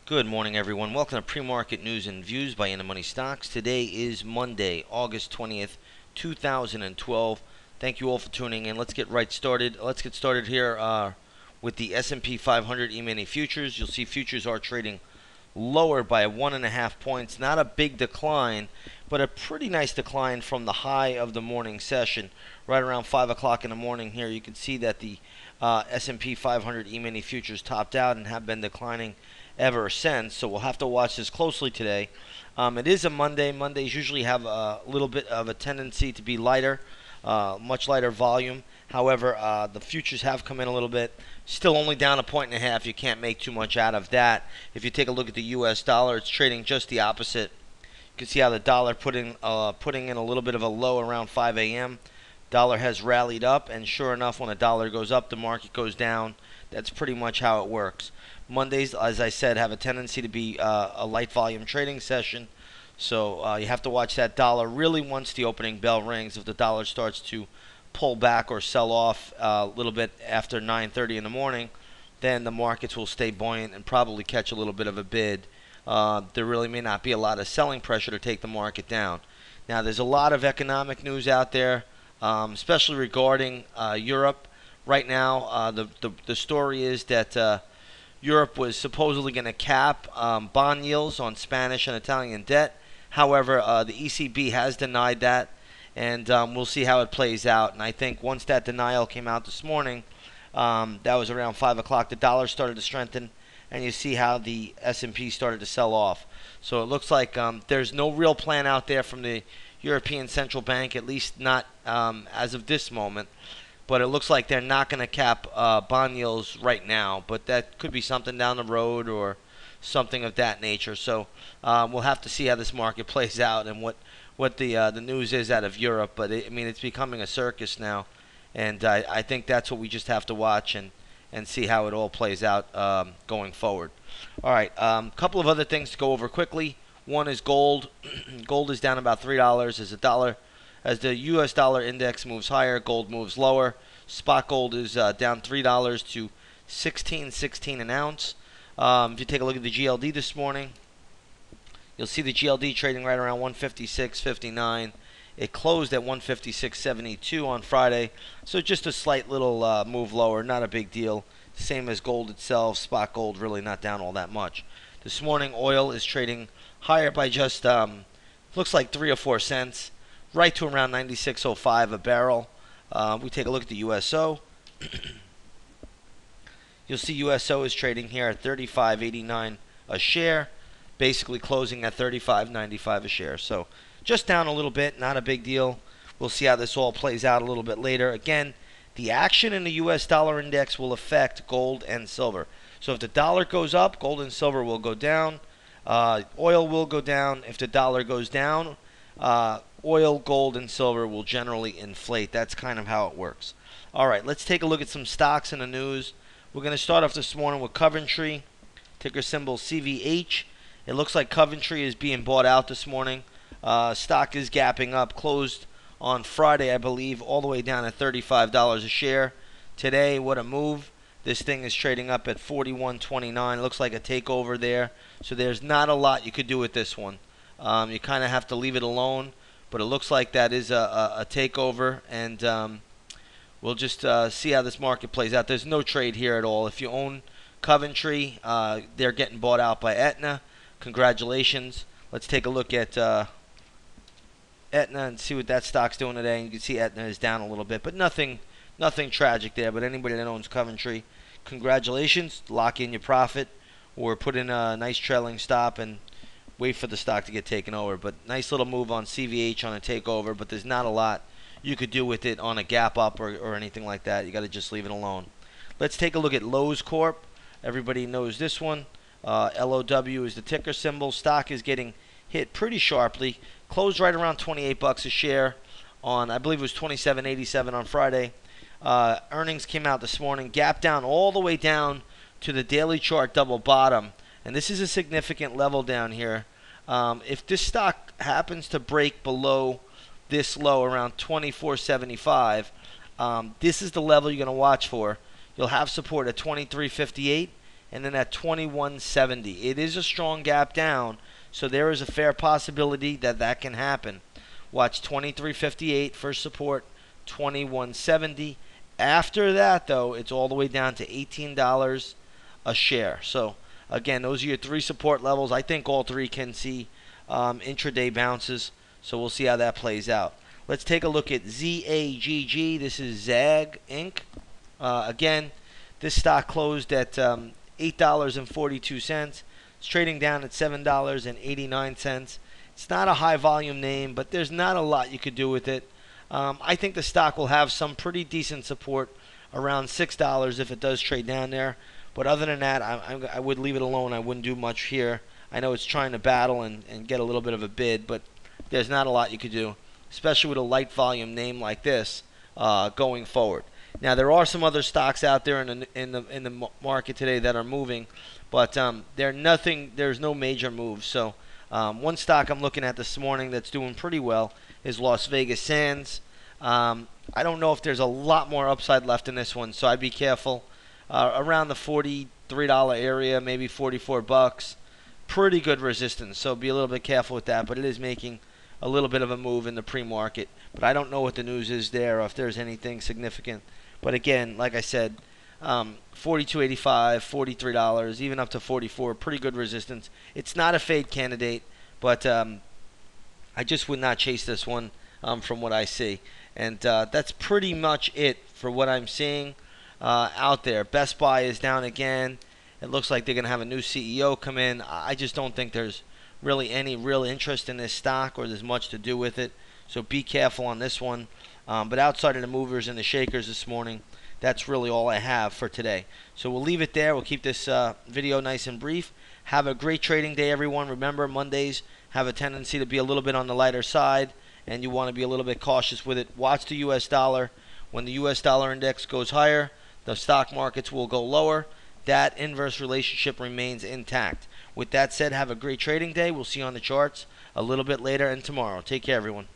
Good morning, everyone. Welcome to Pre-Market News and Views by In the Money Stocks. Today is Monday, August 20th, 2012. Thank you all for tuning in. Let's get right started. Let's get started here with the S&P 500 E-mini futures. You'll see futures are trading lower by 1.5 points. Not a big decline, but a pretty nice decline from the high of the morning session. Right around 5 o'clock in the morning here, you can see that the S&P 500 E-mini futures topped out and have been declining ever since. So we'll have to watch this closely today. It is a Monday. Mondays usually have a little bit of a tendency to be lighter, much lighter volume. However, the futures have come in a little bit. Still only down 1.5. You can't make too much out of that. If you take a look at the U.S. dollar, it's trading just the opposite. You can see how the dollar putting in a little bit of a low around 5 a.m. Dollar has rallied up, and sure enough, when the dollar goes up, the market goes down. That's pretty much how it works. Mondays, as I said, have a tendency to be a light volume trading session. So you have to watch that dollar really once the opening bell rings. If the dollar starts to pull back or sell off a little bit after 9:30 in the morning, then the markets will stay buoyant and probably catch a little bit of a bid. There really may not be a lot of selling pressure to take the market down. Now, there's a lot of economic news out there, especially regarding Europe. Right now, the story is that Europe was supposedly going to cap bond yields on Spanish and Italian debt. However, the ECB has denied that, and we'll see how it plays out. And I think once that denial came out this morning, that was around 5 o'clock, the dollar started to strengthen, and you see how the S&P started to sell off. So it looks like there's no real plan out there from the European Central Bank, at least not as of this moment. But it looks like they're not going to cap bond yields right now. But that could be something down the road or something of that nature. So we'll have to see how this market plays out and what the news is out of Europe. But it's becoming a circus now, and I think that's what we just have to watch and see how it all plays out going forward. All right, a couple of other things to go over quickly. One is gold. Gold is down about $3 as the U.S. dollar index moves higher, gold moves lower. Spot gold is down $3 to 16.16 an ounce. If you take a look at the GLD this morning, you'll see the GLD trading right around 156.59. It closed at 156.72 on Friday, so just a slight little move lower, not a big deal. Same as gold itself. Spot gold really not down all that much. This morning, oil is trading higher by just looks like 3 or 4 cents. Right to around 96.05 a barrel. We take a look at the USO. You'll see USO is trading here at 35.89 a share, basically closing at 35.95 a share. So just down a little bit, not a big deal. We'll see how this all plays out a little bit later. Again, the action in the US dollar index will affect gold and silver. So if the dollar goes up, gold and silver will go down. Oil will go down. If the dollar goes down, oil, gold, and silver will generally inflate. That's kind of how it works. All right, let's take a look at some stocks in the news. We're going to start off this morning with Coventry, ticker symbol CVH. It looks like Coventry is being bought out this morning. Stock is gapping up, closed on Friday, I believe, all the way down at $35 a share. Today, what a move. This thing is trading up at $41.29. Looks like a takeover there. So there's not a lot you could do with this one. You kind of have to leave it alone. But it looks like that is a takeover, and we'll just see how this market plays out. There's no trade here at all. If you own Coventry, they're getting bought out by Aetna. Congratulations. Let's take a look at Aetna and see what that stock's doing today. And you can see Aetna is down a little bit, but nothing tragic there. But anybody that owns Coventry, congratulations. Lock in your profit or put in a nice trailing stop and wait for the stock to get taken over. But nice little move on CVH on a takeover, but there's not a lot you could do with it on a gap up or anything like that. You got to just leave it alone. Let's take a look at Lowe's Corp. Everybody knows this one. LOW is the ticker symbol. Stock is getting hit pretty sharply. Closed right around 28 bucks a share on, I believe it was 27.87 on Friday. Earnings came out this morning. Gap down all the way down to the daily chart double bottom. And this is a significant level down here. If this stock happens to break below this low around 24.75, this is the level you're going to watch for. You'll have support at 23.58, and then at 21.70. It is a strong gap down, so there is a fair possibility that that can happen. Watch 23.58 for support, 21.70. After that, though, it's all the way down to $18 a share. So again, those are your three support levels. I think all three can see intraday bounces, so we'll see how that plays out. Let's take a look at ZAGG. This is ZAG Inc. Again, this stock closed at $8.42. It's trading down at $7.89. It's not a high volume name, but there's not a lot you could do with it. I think the stock will have some pretty decent support around $6 if it does trade down there. But other than that, I would leave it alone. I wouldn't do much here. I know it's trying to battle and get a little bit of a bid, but there's not a lot you could do, especially with a light volume name like this going forward. Now there are some other stocks out there in the market today that are moving, but there's no major moves. So one stock I'm looking at this morning that's doing pretty well is Las Vegas Sands. I don't know if there's a lot more upside left in this one, so I'd be careful. Around the $43 area, maybe $44. Pretty good resistance, so be a little bit careful with that. But it is making a little bit of a move in the pre-market. But I don't know what the news is there, or if there's anything significant. But again, like I said, $42.85, $43, even up to $44, pretty good resistance. It's not a fade candidate, but I just would not chase this one from what I see. And that's pretty much it for what I'm seeing out there. Best Buy is down again. It looks like they're going to have a new CEO come in. I just don't think there's really any real interest in this stock, or there's much to do with it. So be careful on this one. But outside of the movers and the shakers this morning, that's really all I have for today. So we'll leave it there. We'll keep this video nice and brief. Have a great trading day, everyone. Remember, Mondays have a tendency to be a little bit on the lighter side, and you want to be a little bit cautious with it. Watch the U.S. dollar. When the U.S. dollar index goes higher, the stock markets will go lower. That inverse relationship remains intact. With that said, have a great trading day. We'll see you on the charts a little bit later and tomorrow. Take care, everyone.